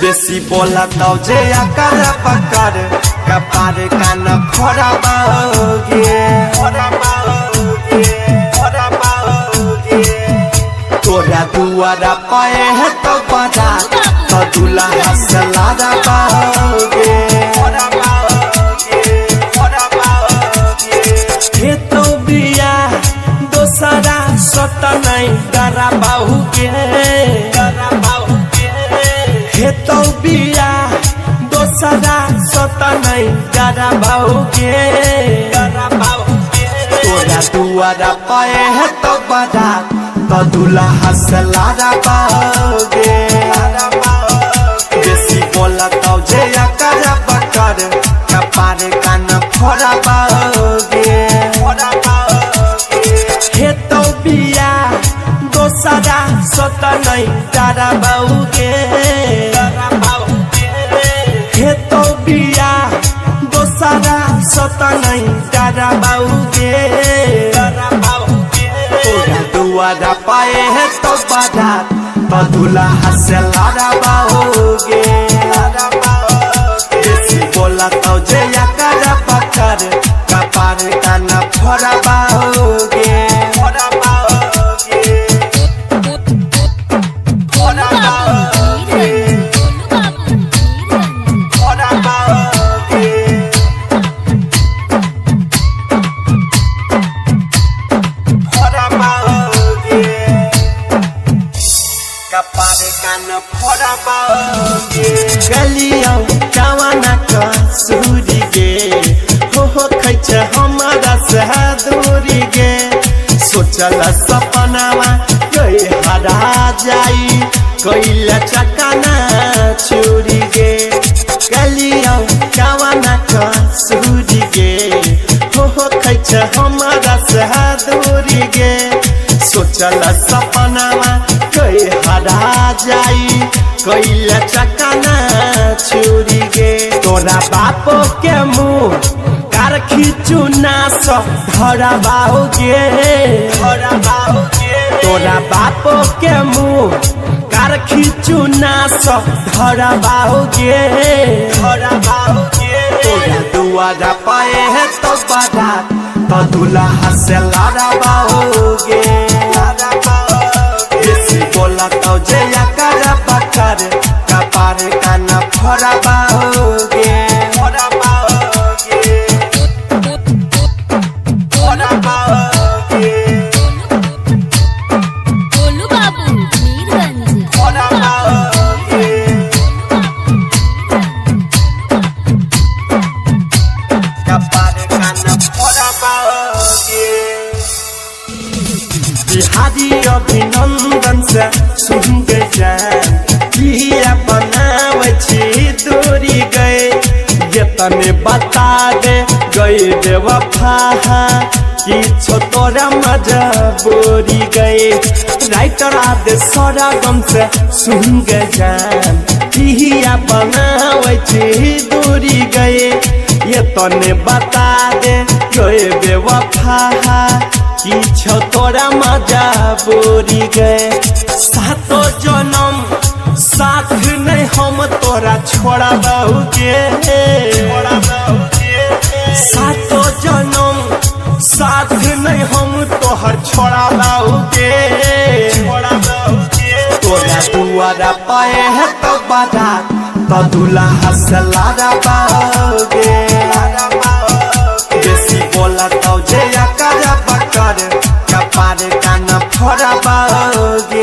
बेसी बोला तो जे आकर पकड़ कपार कान फोड़ा बाओगे तोरा दुआरा पाए है तो बड़ा तो दूल्हा से लाड़ा बाओगे हे तो बिया दोसरा सत नहीं डरा बाहुगे हे तो बिया दोसरा सत नहीं डरा बाहुगे तोरा दुआरा पाए है तो बड़ा तो दूल्हा से लाड़ा बाओगे बेसी बोला तो जे आकर पकड़ कपार कान फोड़ा बाओगे हे तो बिया दोसरा सत नहीं डरा बाओगे हे तो बिया दोसरा सत नहीं डरा बाओगे तोरा दुआरा पाए है तो बड़ा तो दूल्हा से लाड़ा बाओगे बेसी बोला तो जे आकर पकड़ कपार कान फोड़ा बाओगे गलिया जवाना का सूरी गे हो खैच हमारा से दूरी गे सोचल सपनावा गई हरा जाई कैला चकाना चोरी गे गलिया जवाना का सूरी गे हो खैच हमारा से दूरी गे सोचल सपनावा गई हरा जाई कैला चकाना चोरी गे तोरा बापो के मुँह कार खींचू ना सो धरा बाओगे तोरा बापो के मुँह कार खींचू ना सो धरा बाओगे तोरा दुआरा पाए है तो बड़ा तो दूल्हा से लाड़ा बाओगे बेसी बोला तो जे आकर पकड़ कपार कान फोड़ा बाओगे बिहारी अभिनंदन से सुन के जान किया बनावे छी दूरी गए ये तने बता दे गई बेवफा कि तोरा मजबूरी गए राइटर आदे सारा गम से सुन के जान किया बनावे छी दूरी गए ये तने बता दे गई बेवफा कि तोरा मजबूरी गए सातो जन्म साथ नहीं हम तोरा छोड़ा बाओगे सातो जन्म साथ नहीं हम तोहर छोड़ा बाओगे तोरा दुआरा पाए है तो बड़ा तो दूल्हा से लाड़ा बाओगे बेसी बोला तो जे आकर पकड़ कपार कान फोड़ा बाओगे